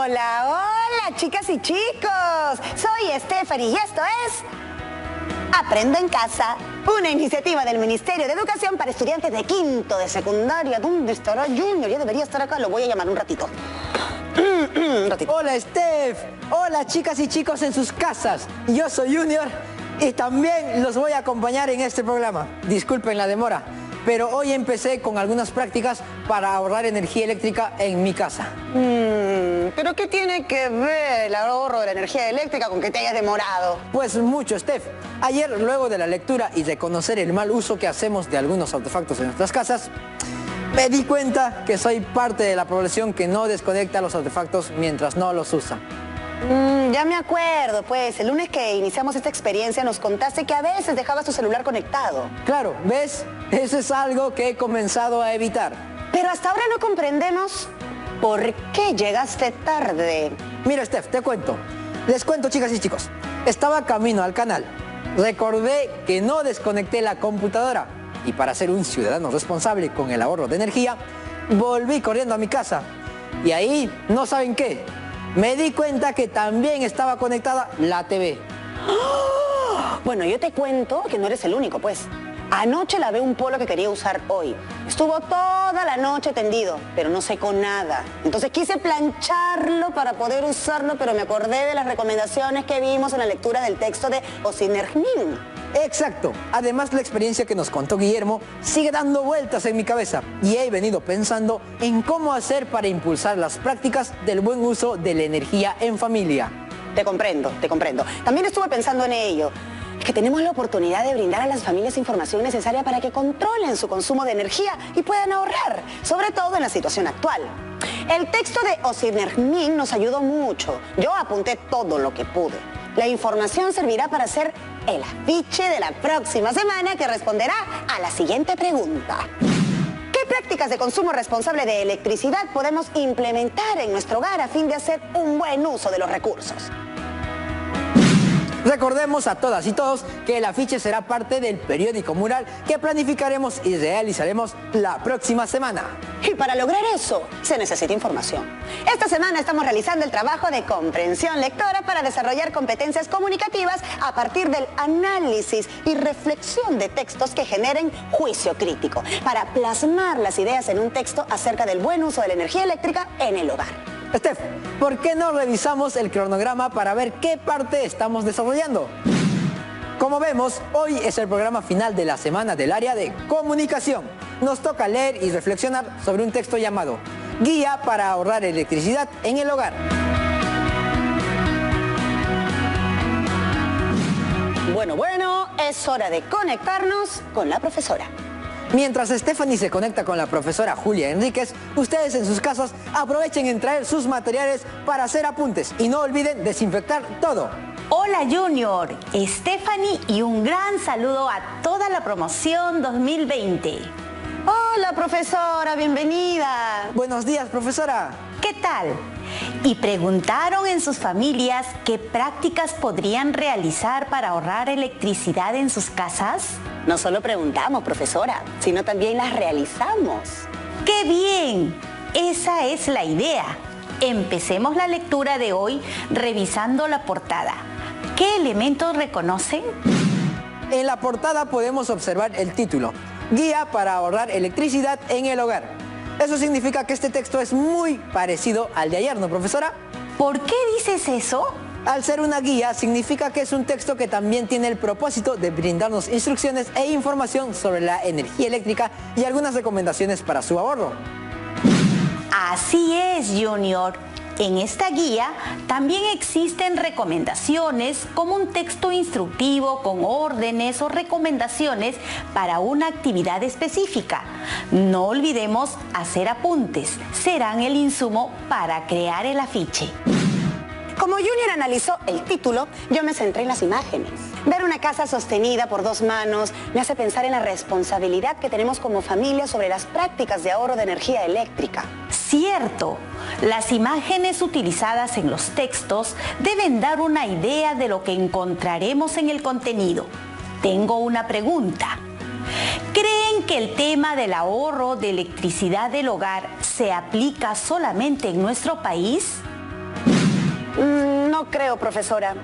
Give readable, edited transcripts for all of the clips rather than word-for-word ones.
Hola, hola, chicas y chicos. Soy Stephanie y esto es Aprendo en Casa, una iniciativa del Ministerio de Educación para estudiantes de quinto de secundaria. ¿Dónde estará Junior? Ya debería estar acá, lo voy a llamar un ratito. Un ratito. Hola, Steph. Hola, chicas y chicos en sus casas. Yo soy Junior y también los voy a acompañar en este programa. Disculpen la demora, pero hoy empecé con algunas prácticas para ahorrar energía eléctrica en mi casa. ¿Pero qué tiene que ver el ahorro de la energía eléctrica con que te hayas demorado? Pues mucho, Steph. Ayer, luego de la lectura y de conocer el mal uso que hacemos de algunos artefactos en nuestras casas, me di cuenta que soy parte de la población que no desconecta los artefactos mientras no los usa. Ya me acuerdo, pues. El lunes que iniciamos esta experiencia nos contaste que a veces dejabas tu celular conectado. Claro, ¿ves? Eso es algo que he comenzado a evitar. Pero hasta ahora no comprendemos por qué llegaste tarde. Mira, Steph, te cuento. Les cuento, chicas y chicos. Estaba camino al canal. Recordé que no desconecté la computadora. Y para ser un ciudadano responsable con el ahorro de energía, volví corriendo a mi casa. Y ahí, ¿no saben qué? Me di cuenta que también estaba conectada la TV. ¡Oh! Bueno, yo te cuento que no eres el único, pues. Anoche lavé un polo que quería usar hoy. Estuvo toda la noche tendido, pero no secó nada. Entonces quise plancharlo para poder usarlo, pero me acordé de las recomendaciones que vimos en la lectura del texto de Osinergnin. Exacto. Además, la experiencia que nos contó Guillermo sigue dando vueltas en mi cabeza y he venido pensando en cómo hacer para impulsar las prácticas del buen uso de la energía en familia. Te comprendo, te comprendo. También estuve pensando en ello. Es que tenemos la oportunidad de brindar a las familias información necesaria para que controlen su consumo de energía y puedan ahorrar, sobre todo en la situación actual. El texto de Osinergnin nos ayudó mucho. Yo apunté todo lo que pude. La información servirá para hacer el afiche de la próxima semana que responderá a la siguiente pregunta. ¿Qué prácticas de consumo responsable de electricidad podemos implementar en nuestro hogar a fin de hacer un buen uso de los recursos? Recordemos a todas y todos que el afiche será parte del periódico mural que planificaremos y realizaremos la próxima semana. Y para lograr eso, se necesita información. Esta semana estamos realizando el trabajo de comprensión lectora para desarrollar competencias comunicativas a partir del análisis y reflexión de textos que generen juicio crítico, para plasmar las ideas en un texto acerca del buen uso de la energía eléctrica en el hogar. Steph, ¿por qué no revisamos el cronograma para ver qué parte estamos desarrollando? Como vemos, hoy es el programa final de la semana del área de comunicación. Nos toca leer y reflexionar sobre un texto llamado Guía para ahorrar electricidad en el hogar. Bueno, es hora de conectarnos con la profesora. Mientras Stephanie se conecta con la profesora Julia Enríquez, ustedes en sus casas aprovechen en traer sus materiales para hacer apuntes y no olviden desinfectar todo. Hola Junior, Stephanie y un gran saludo a toda la promoción 2020. Hola profesora, bienvenida. Buenos días, profesora. ¿Qué tal? ¿Y preguntaron en sus familias qué prácticas podrían realizar para ahorrar electricidad en sus casas? No solo preguntamos, profesora, sino también las realizamos. ¡Qué bien! Esa es la idea. Empecemos la lectura de hoy revisando la portada. ¿Qué elementos reconocen? En la portada podemos observar el título, Guía para ahorrar electricidad en el hogar. Eso significa que este texto es muy parecido al de ayer, ¿no, profesora? ¿Por qué dices eso? Al ser una guía, significa que es un texto que también tiene el propósito de brindarnos instrucciones e información sobre la energía eléctrica y algunas recomendaciones para su ahorro. Así es, Junior. En esta guía también existen recomendaciones como un texto instructivo con órdenes o recomendaciones para una actividad específica. No olvidemos hacer apuntes. Serán el insumo para crear el afiche. Como Junior analizó el título, yo me centré en las imágenes. Ver una casa sostenida por dos manos me hace pensar en la responsabilidad que tenemos como familia sobre las prácticas de ahorro de energía eléctrica. Cierto, las imágenes utilizadas en los textos deben dar una idea de lo que encontraremos en el contenido. Tengo una pregunta. ¿Creen que el tema del ahorro de electricidad del hogar se aplica solamente en nuestro país? No creo, profesora.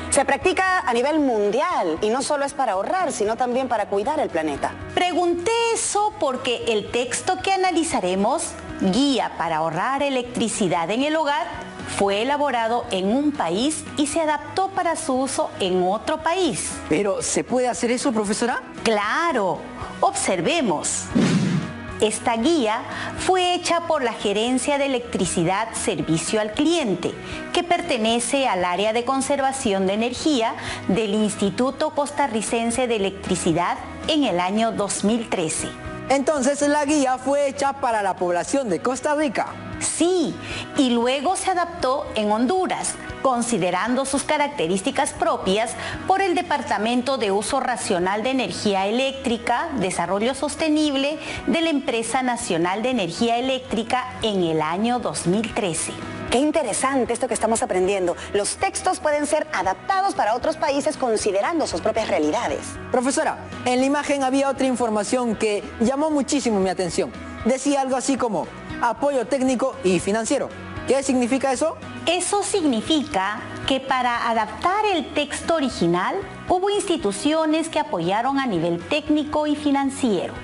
Se practica a nivel mundial y no solo es para ahorrar, sino también para cuidar el planeta. Pregunté eso porque el texto que analizaremos, Guía para ahorrar electricidad en el hogar, fue elaborado en un país y se adaptó para su uso en otro país. ¿Pero se puede hacer eso, profesora? ¡Claro! Observemos. Esta guía fue hecha por la Gerencia de Electricidad Servicio al Cliente, que pertenece al área de conservación de energía del Instituto Costarricense de Electricidad en el año 2013. Entonces la guía fue hecha para la población de Costa Rica. Sí, y luego se adaptó en Honduras, considerando sus características propias por el Departamento de Uso Racional de Energía Eléctrica, Desarrollo Sostenible de la Empresa Nacional de Energía Eléctrica en el año 2013. Qué interesante esto que estamos aprendiendo. Los textos pueden ser adaptados para otros países considerando sus propias realidades. Profesora, en la imagen había otra información que llamó muchísimo mi atención. Decía algo así como apoyo técnico y financiero. ¿Qué significa eso? Eso significa que para adaptar el texto original hubo instituciones que apoyaron a nivel técnico y financiero.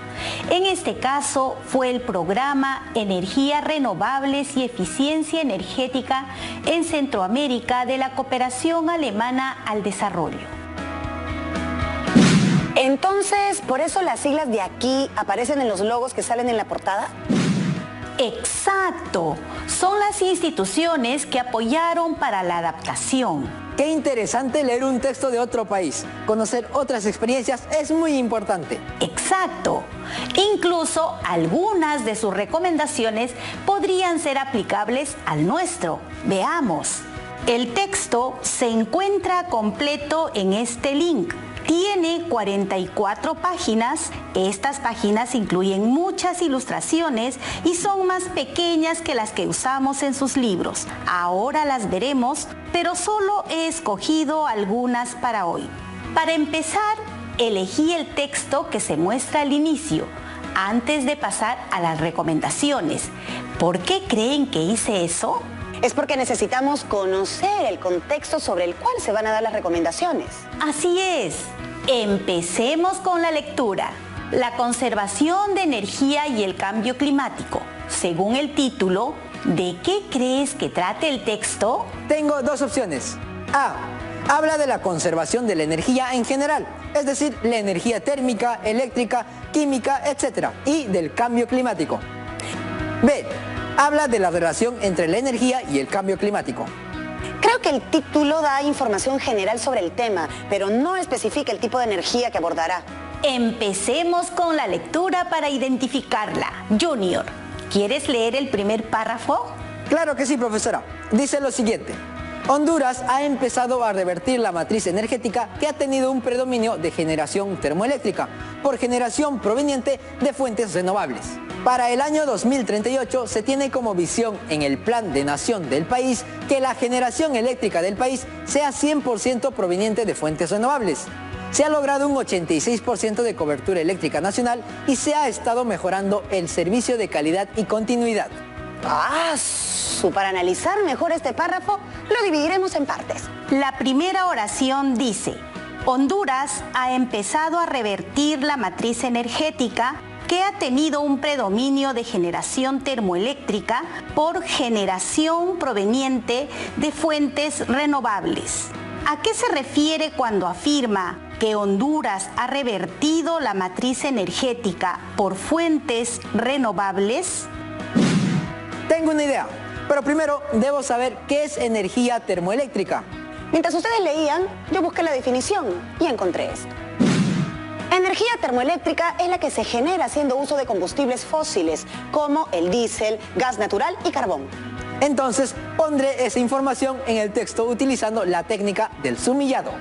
En este caso fue el programa Energías Renovables y Eficiencia Energética en Centroamérica de la Cooperación Alemana al Desarrollo. Entonces, ¿por eso las siglas de aquí aparecen en los logos que salen en la portada? Exacto, son las instituciones que apoyaron para la adaptación. Qué interesante leer un texto de otro país. Conocer otras experiencias es muy importante. Exacto. Incluso algunas de sus recomendaciones podrían ser aplicables al nuestro. Veamos. El texto se encuentra completo en este link. Tiene 44 páginas. Estas páginas incluyen muchas ilustraciones y son más pequeñas que las que usamos en sus libros. Ahora las veremos, pero solo he escogido algunas para hoy. Para empezar, elegí el texto que se muestra al inicio, antes de pasar a las recomendaciones. ¿Por qué creen que hice eso? Es porque necesitamos conocer el contexto sobre el cual se van a dar las recomendaciones. Así es. Empecemos con la lectura. La conservación de energía y el cambio climático. Según el título, ¿de qué crees que trate el texto? Tengo dos opciones. A. Habla de la conservación de la energía en general, es decir, la energía térmica, eléctrica, química, etc. y del cambio climático. B. Habla de la relación entre la energía y el cambio climático. Creo que el título da información general sobre el tema, pero no especifica el tipo de energía que abordará. Empecemos con la lectura para identificarla. Junior, ¿quieres leer el primer párrafo? Claro que sí, profesora. Dice lo siguiente. Honduras ha empezado a revertir la matriz energética que ha tenido un predominio de generación termoeléctrica por generación proveniente de fuentes renovables. Para el año 2038 se tiene como visión en el Plan de Nación del país que la generación eléctrica del país sea 100% proveniente de fuentes renovables. Se ha logrado un 86% de cobertura eléctrica nacional y se ha estado mejorando el servicio de calidad y continuidad. Para analizar mejor este párrafo, lo dividiremos en partes. La primera oración dice: Honduras ha empezado a revertir la matriz energética que ha tenido un predominio de generación termoeléctrica por generación proveniente de fuentes renovables. ¿A qué se refiere cuando afirma que Honduras ha revertido la matriz energética por fuentes renovables? Tengo una idea, pero primero debo saber qué es energía termoeléctrica. Mientras ustedes leían, yo busqué la definición y encontré esto. Energía termoeléctrica es la que se genera haciendo uso de combustibles fósiles, como el diésel, gas natural y carbón. Entonces, pondré esa información en el texto utilizando la técnica del sumillado.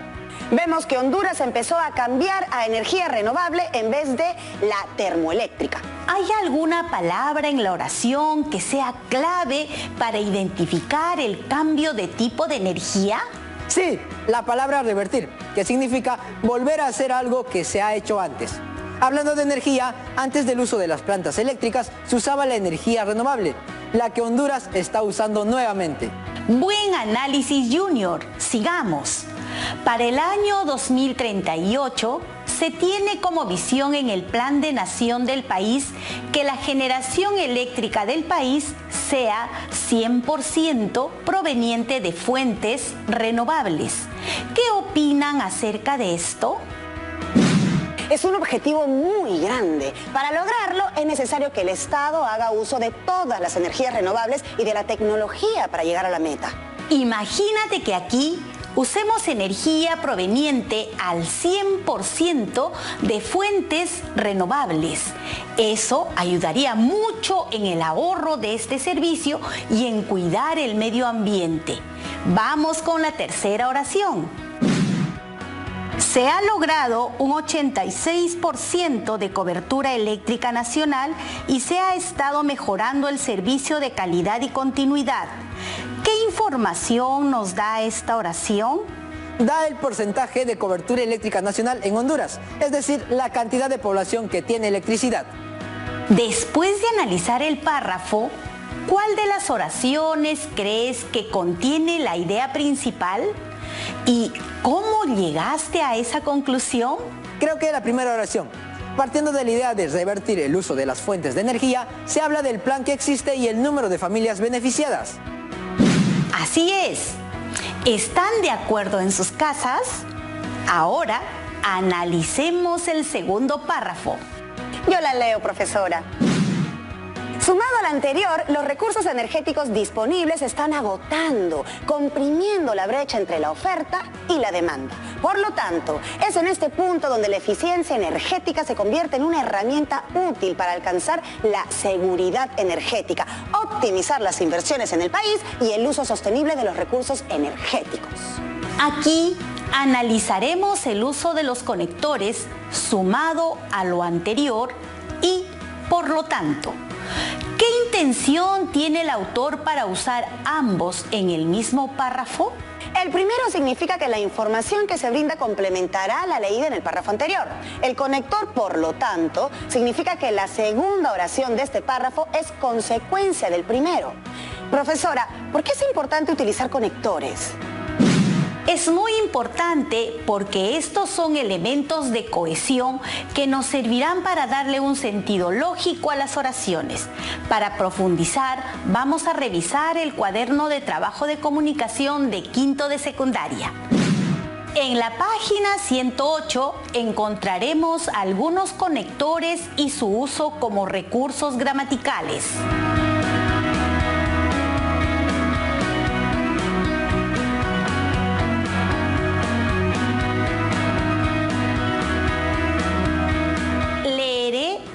Vemos que Honduras empezó a cambiar a energía renovable en vez de la termoeléctrica. ¿Hay alguna palabra en la oración que sea clave para identificar el cambio de tipo de energía? Sí, la palabra revertir, que significa volver a hacer algo que se ha hecho antes. Hablando de energía, antes del uso de las plantas eléctricas se usaba la energía renovable, la que Honduras está usando nuevamente. Buen análisis, Junior. Sigamos. Para el año 2038, se tiene como visión en el Plan de Nación del país que la generación eléctrica del país sea 100% proveniente de fuentes renovables. ¿Qué opinan acerca de esto? Es un objetivo muy grande. Para lograrlo es necesario que el Estado haga uso de todas las energías renovables y de la tecnología para llegar a la meta. Imagínate que aquí usemos energía proveniente al 100% de fuentes renovables. Eso ayudaría mucho en el ahorro de este servicio y en cuidar el medio ambiente. Vamos con la tercera oración. Se ha logrado un 86% de cobertura eléctrica nacional y se ha estado mejorando el servicio de calidad y continuidad. ¿Qué información nos da esta oración? Da el porcentaje de cobertura eléctrica nacional en Honduras, es decir, la cantidad de población que tiene electricidad. Después de analizar el párrafo, ¿cuál de las oraciones crees que contiene la idea principal? ¿Y cómo llegaste a esa conclusión? Creo que la primera oración. Partiendo de la idea de revertir el uso de las fuentes de energía, se habla del plan que existe y el número de familias beneficiadas. Así es. ¿Están de acuerdo en sus casas? Ahora, analicemos el segundo párrafo. Yo la leo, profesora. Sumado al anterior, los recursos energéticos disponibles se están agotando, comprimiendo la brecha entre la oferta y la demanda. Por lo tanto, es en este punto donde la eficiencia energética se convierte en una herramienta útil para alcanzar la seguridad energética, optimizar las inversiones en el país y el uso sostenible de los recursos energéticos. Aquí analizaremos el uso de los conectores sumado a lo anterior y, por lo tanto, ¿qué intención tiene el autor para usar ambos en el mismo párrafo? El primero significa que la información que se brinda complementará la leída en el párrafo anterior. El conector, por lo tanto, significa que la segunda oración de este párrafo es consecuencia del primero. Profesora, ¿por qué es importante utilizar conectores? Es muy importante porque estos son elementos de cohesión que nos servirán para darle un sentido lógico a las oraciones. Para profundizar, vamos a revisar el cuaderno de trabajo de comunicación de quinto de secundaria. En la página 108 encontraremos algunos conectores y su uso como recursos gramaticales.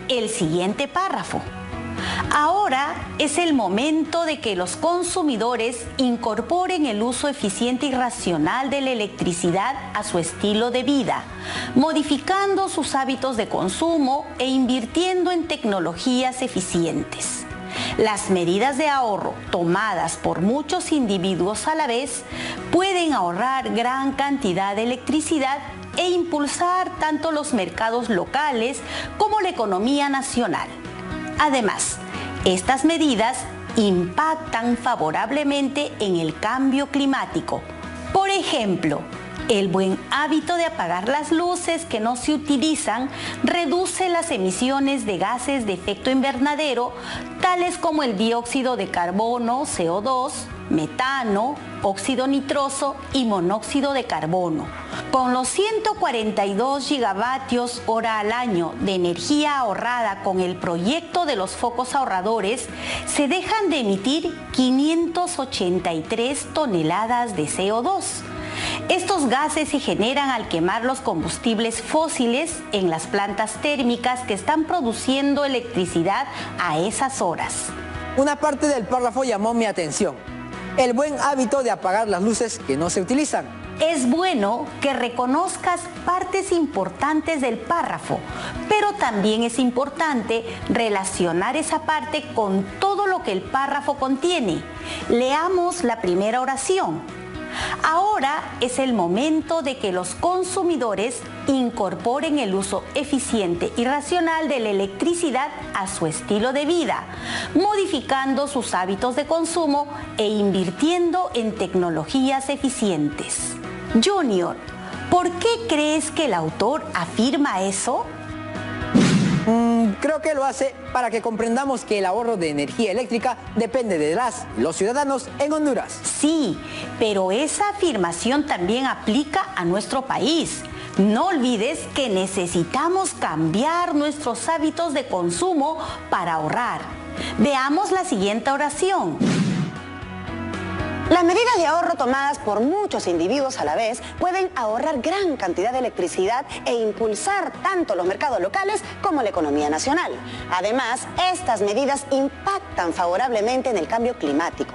El siguiente párrafo. Ahora es el momento de que los consumidores incorporen el uso eficiente y racional de la electricidad a su estilo de vida, modificando sus hábitos de consumo e invirtiendo en tecnologías eficientes. Las medidas de ahorro tomadas por muchos individuos a la vez pueden ahorrar gran cantidad de electricidad e impulsar tanto los mercados locales como la economía nacional. Además, estas medidas impactan favorablemente en el cambio climático. Por ejemplo, el buen hábito de apagar las luces que no se utilizan reduce las emisiones de gases de efecto invernadero, tales como el dióxido de carbono, CO2, metano, óxido nitroso y monóxido de carbono. Con los 142 gigavatios hora al año de energía ahorrada con el proyecto de los focos ahorradores, se dejan de emitir 583 toneladas de CO2. Estos gases se generan al quemar los combustibles fósiles en las plantas térmicas que están produciendo electricidad a esas horas. Una parte del párrafo llamó mi atención. El buen hábito de apagar las luces que no se utilizan. Es bueno que reconozcas partes importantes del párrafo, pero también es importante relacionar esa parte con todo lo que el párrafo contiene. Leamos la primera oración. Ahora es el momento de que los consumidores incorporen el uso eficiente y racional de la electricidad a su estilo de vida, modificando sus hábitos de consumo e invirtiendo en tecnologías eficientes. Junior, ¿por qué crees que el autor afirma eso? Creo que lo hace para que comprendamos que el ahorro de energía eléctrica depende de los ciudadanos en Honduras. Sí, pero esa afirmación también aplica a nuestro país. No olvides que necesitamos cambiar nuestros hábitos de consumo para ahorrar. Veamos la siguiente oración. Las medidas de ahorro tomadas por muchos individuos a la vez pueden ahorrar gran cantidad de electricidad e impulsar tanto los mercados locales como la economía nacional. Además, estas medidas impactan favorablemente en el cambio climático.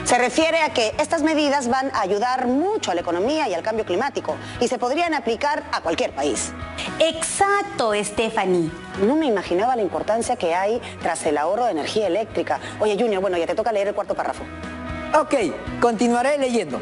Se refiere a que estas medidas van a ayudar mucho a la economía y al cambio climático y se podrían aplicar a cualquier país. Exacto, Stephanie. No me imaginaba la importancia que hay tras el ahorro de energía eléctrica. Oye, Junior, bueno, ya te toca leer el cuarto párrafo. Ok, continuaré leyendo.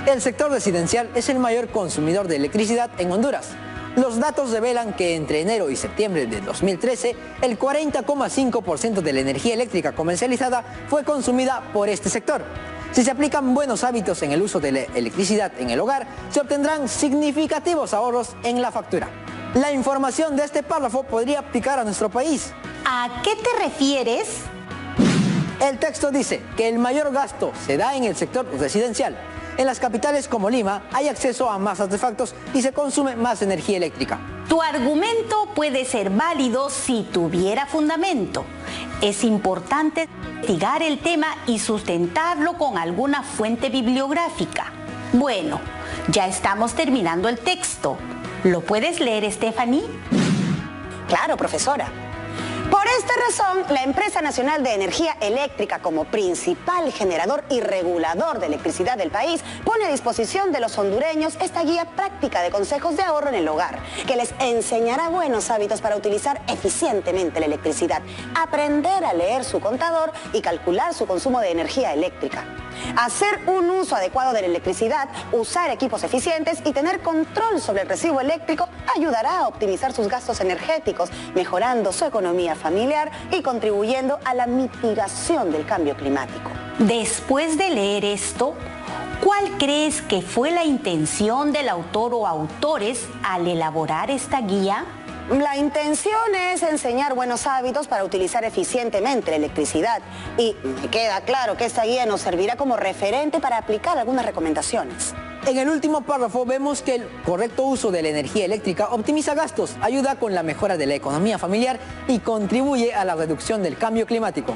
El sector residencial es el mayor consumidor de electricidad en Honduras. Los datos revelan que entre enero y septiembre de 2013, el 40,5% de la energía eléctrica comercializada fue consumida por este sector. Si se aplican buenos hábitos en el uso de la electricidad en el hogar, se obtendrán significativos ahorros en la factura. La información de este párrafo podría aplicar a nuestro país. ¿A qué te refieres? El texto dice que el mayor gasto se da en el sector residencial. En las capitales como Lima hay acceso a más artefactos y se consume más energía eléctrica. Tu argumento puede ser válido si tuviera fundamento. Es importante investigar el tema y sustentarlo con alguna fuente bibliográfica. Bueno, ya estamos terminando el texto. ¿Lo puedes leer, Stephanie? Claro, profesora. Por esta razón, la Empresa Nacional de Energía Eléctrica, como principal generador y regulador de electricidad del país, pone a disposición de los hondureños esta guía práctica de consejos de ahorro en el hogar, que les enseñará buenos hábitos para utilizar eficientemente la electricidad, aprender a leer su contador y calcular su consumo de energía eléctrica. Hacer un uso adecuado de la electricidad, usar equipos eficientes y tener control sobre el recibo eléctrico ayudará a optimizar sus gastos energéticos, mejorando su economía familiar y contribuyendo a la mitigación del cambio climático. Después de leer esto, ¿cuál crees que fue la intención del autor o autores al elaborar esta guía? La intención es enseñar buenos hábitos para utilizar eficientemente la electricidad y me queda claro que esta guía nos servirá como referente para aplicar algunas recomendaciones. En el último párrafo vemos que el correcto uso de la energía eléctrica optimiza gastos, ayuda con la mejora de la economía familiar y contribuye a la reducción del cambio climático.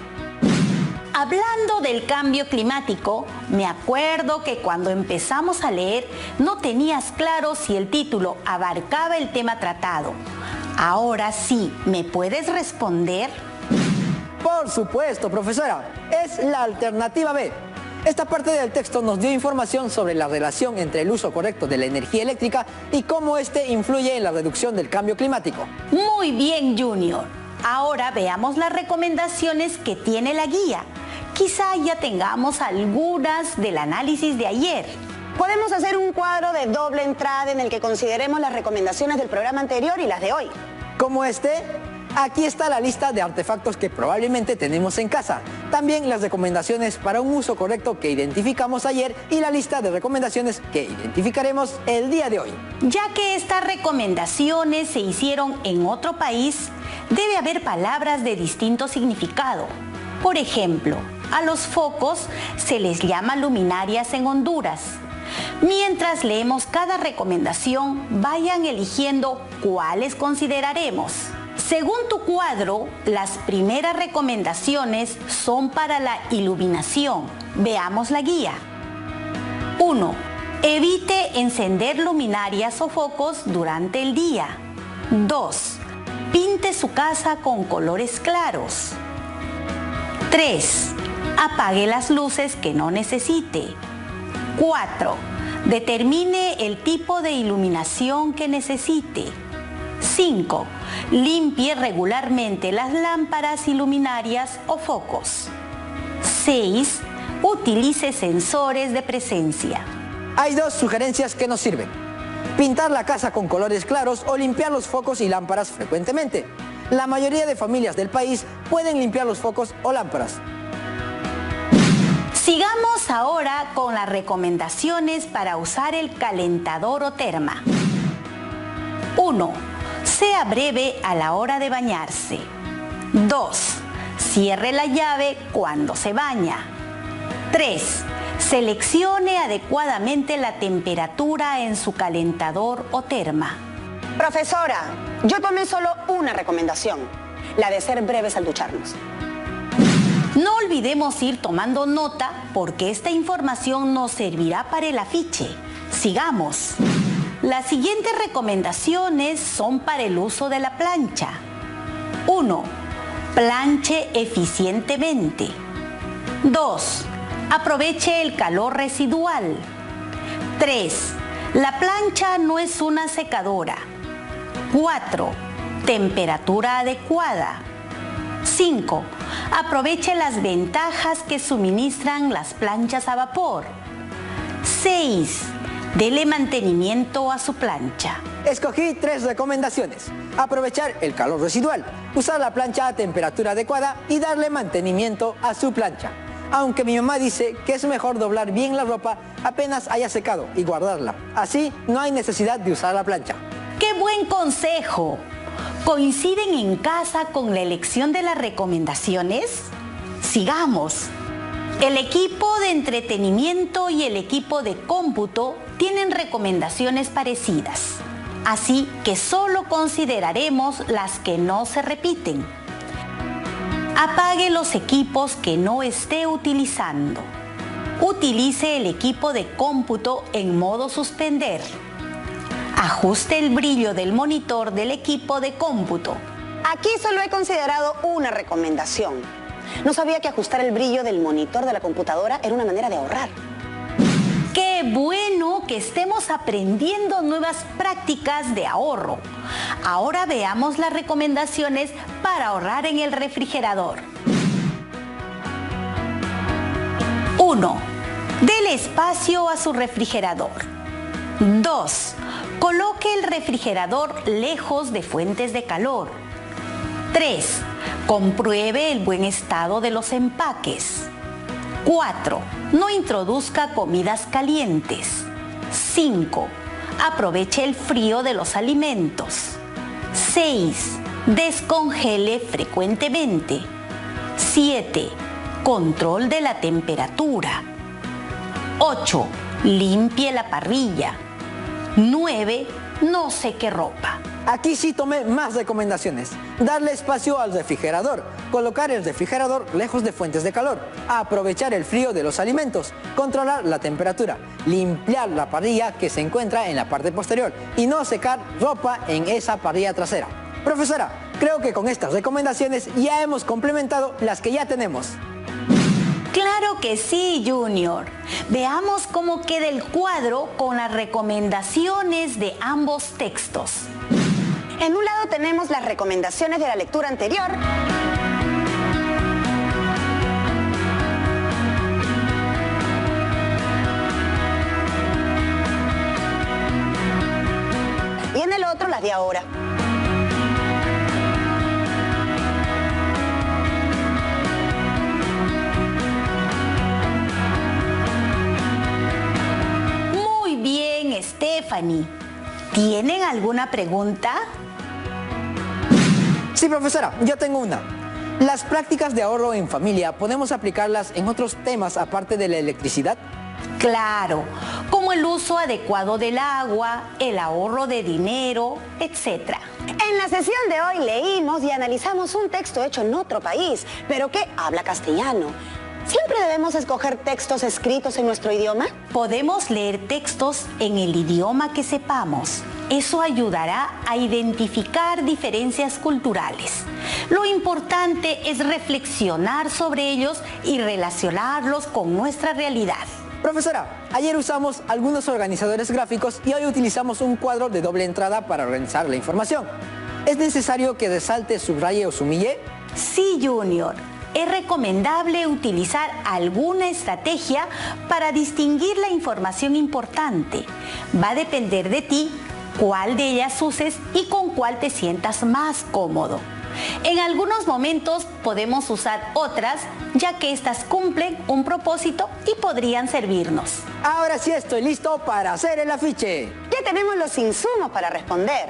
Hablando del cambio climático, me acuerdo que cuando empezamos a leer no tenías claro si el título abarcaba el tema tratado. Ahora sí, ¿me puedes responder? Por supuesto, profesora, es la alternativa B. Esta parte del texto nos dio información sobre la relación entre el uso correcto de la energía eléctrica y cómo este influye en la reducción del cambio climático. Muy bien, Junior. Ahora veamos las recomendaciones que tiene la guía. Quizá ya tengamos algunas del análisis de ayer. Podemos hacer un cuadro de doble entrada en el que consideremos las recomendaciones del programa anterior y las de hoy. Como aquí está la lista de artefactos que probablemente tenemos en casa. También las recomendaciones para un uso correcto que identificamos ayer y la lista de recomendaciones que identificaremos el día de hoy. Ya que estas recomendaciones se hicieron en otro país, debe haber palabras de distinto significado. Por ejemplo, a los focos se les llama luminarias en Honduras. Mientras leemos cada recomendación, vayan eligiendo cuáles consideraremos. Según tu cuadro, las primeras recomendaciones son para la iluminación. Veamos la guía. 1. Evite encender luminarias o focos durante el día. 2. Pinte su casa con colores claros. 3. Apague las luces que no necesite. 4. Determine el tipo de iluminación que necesite. 5. Limpie regularmente las lámparas y luminarias o focos. 6. Utilice sensores de presencia. Hay dos sugerencias que nos sirven: pintar la casa con colores claros o limpiar los focos y lámparas frecuentemente. La mayoría de familias del país pueden limpiar los focos o lámparas. Sigamos ahora con las recomendaciones para usar el calentador o terma. 1. Sea breve a la hora de bañarse. 2. Cierre la llave cuando se baña. 3. Seleccione adecuadamente la temperatura en su calentador o terma. Profesora, yo tomé solo una recomendación, la de ser breves al ducharnos. No olvidemos ir tomando nota porque esta información nos servirá para el afiche. Sigamos. Las siguientes recomendaciones son para el uso de la plancha. 1. Planche eficientemente. 2. Aproveche el calor residual. 3. La plancha no es una secadora. 4. Temperatura adecuada. 5. Aproveche las ventajas que suministran las planchas a vapor. 6. Dele mantenimiento a su plancha. Escogí 3 recomendaciones: aprovechar el calor residual, usar la plancha a temperatura adecuada y darle mantenimiento a su plancha. Aunque mi mamá dice que es mejor doblar bien la ropa apenas haya secado y guardarla. Así no hay necesidad de usar la plancha. ¡Qué buen consejo! ¿Coinciden en casa con la elección de las recomendaciones? Sigamos. El equipo de entretenimiento y el equipo de cómputo tienen recomendaciones parecidas. Así que solo consideraremos las que no se repiten. Apague los equipos que no esté utilizando. Utilice el equipo de cómputo en modo suspender. Ajuste el brillo del monitor del equipo de cómputo. Aquí solo he considerado una recomendación. No sabía que ajustar el brillo del monitor de la computadora era una manera de ahorrar. ¡Qué bueno que estemos aprendiendo nuevas prácticas de ahorro! Ahora veamos las recomendaciones para ahorrar en el refrigerador. 1. Dele espacio a su refrigerador. 2. Coloque el refrigerador lejos de fuentes de calor. 3. Compruebe el buen estado de los empaques. 4. No introduzca comidas calientes. 5. Aproveche el frío de los alimentos. 6. Descongele frecuentemente. 7. Control de la temperatura. 8. Limpie la parrilla. 9. No seque ropa. Aquí sí tomé más recomendaciones: darle espacio al refrigerador, colocar el refrigerador lejos de fuentes de calor, aprovechar el frío de los alimentos, controlar la temperatura, limpiar la parrilla que se encuentra en la parte posterior y no secar ropa en esa parrilla trasera. Profesora, creo que con estas recomendaciones ya hemos complementado las que ya tenemos. ¡Claro que sí, Junior! Veamos cómo queda el cuadro con las recomendaciones de ambos textos. En un lado tenemos las recomendaciones de la lectura anterior. Y en el otro las de ahora. Muy bien, Stephanie. ¿Tienen alguna pregunta? Sí, profesora, yo tengo una. ¿Las prácticas de ahorro en familia podemos aplicarlas en otros temas aparte de la electricidad? Claro, como el uso adecuado del agua, el ahorro de dinero, etc. En la sesión de hoy leímos y analizamos un texto hecho en otro país, pero que habla castellano. ¿Siempre debemos escoger textos escritos en nuestro idioma? Podemos leer textos en el idioma que sepamos. Eso ayudará a identificar diferencias culturales. Lo importante es reflexionar sobre ellos y relacionarlos con nuestra realidad. Profesora, ayer usamos algunos organizadores gráficos y hoy utilizamos un cuadro de doble entrada para organizar la información. ¿Es necesario que resalte, subraye o sumille? Sí, Junior. es recomendable utilizar alguna estrategia para distinguir la información importante. Va a depender de ti cuál de ellas uses y con cuál te sientas más cómodo. En algunos momentos podemos usar otras, ya que estas cumplen un propósito y podrían servirnos. Ahora sí estoy listo para hacer el afiche. Ya tenemos los insumos para responder.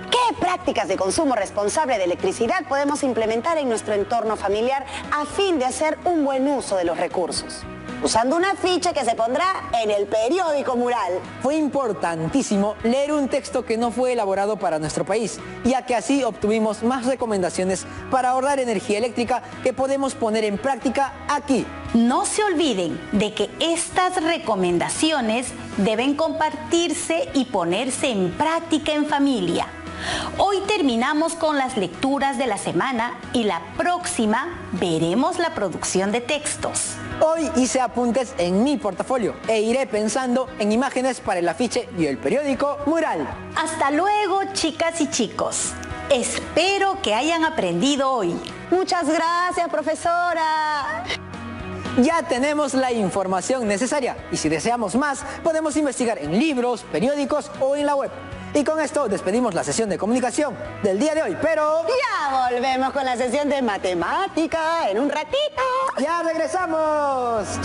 ¿Qué prácticas de consumo responsable de electricidad podemos implementar en nuestro entorno familiar a fin de hacer un buen uso de los recursos? Usando un afiche que se pondrá en el periódico mural. Fue importantísimo leer un texto que no fue elaborado para nuestro país, ya que así obtuvimos más recomendaciones para ahorrar energía eléctrica que podemos poner en práctica aquí. No se olviden de que estas recomendaciones deben compartirse y ponerse en práctica en familia. Hoy terminamos con las lecturas de la semana y la próxima veremos la producción de textos. Hoy hice apuntes en mi portafolio e iré pensando en imágenes para el afiche y el periódico mural. Hasta luego, chicas y chicos. Espero que hayan aprendido hoy. Muchas gracias, profesora. Ya tenemos la información necesaria y si deseamos más, podemos investigar en libros, periódicos o en la web. Y con esto despedimos la sesión de comunicación del día de hoy, pero... Ya volvemos con la sesión de matemática en un ratito. ¡Ya regresamos!